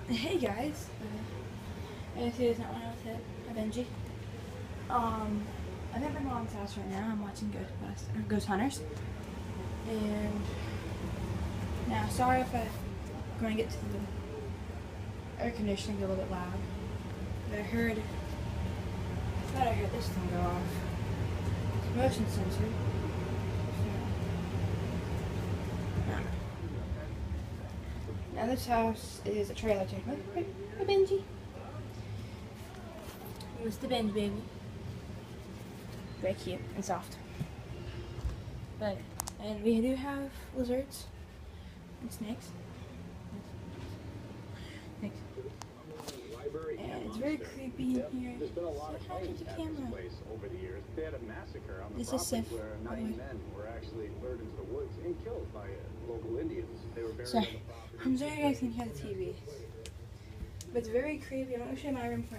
Hey guys, if you guys don't know what's it, I'm Benji. I'm at my mom's house right now. I'm watching Ghost Hunters, and now sorry if I'm going to get to the air conditioning a little bit loud. But I thought I heard this thing go off. It's motion sensor. Now this house is a trailer tank. Hey Benji. What's the Benji baby? Very cute and soft. And we do have lizards and snakes. And it's very creepy in here. There's been a lot of claims at this place over the years. They had a massacre on the property where 9 men were actually lured into the woods and killed by local Indians. They were buried on the property. I'm sorry you guys can hear the TV. But it's very creepy. I'm going to show you my room for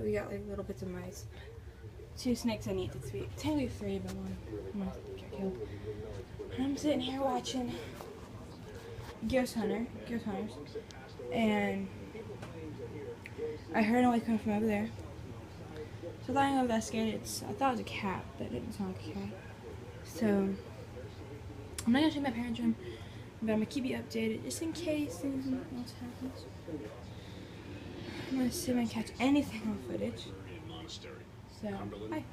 we got like little bits of mice. 2 snakes I need to feed. Technically 3, but one got killed. I'm sitting here watching Ghost Hunters, and I heard a noise coming from over there. So I thought I investigated. I thought it was a cat, but it didn't sound like a cat. So I'm not gonna show you my parents' room, but I'm gonna keep you updated just in case anything else happens. I'm gonna see if I can catch anything on footage. So, bye.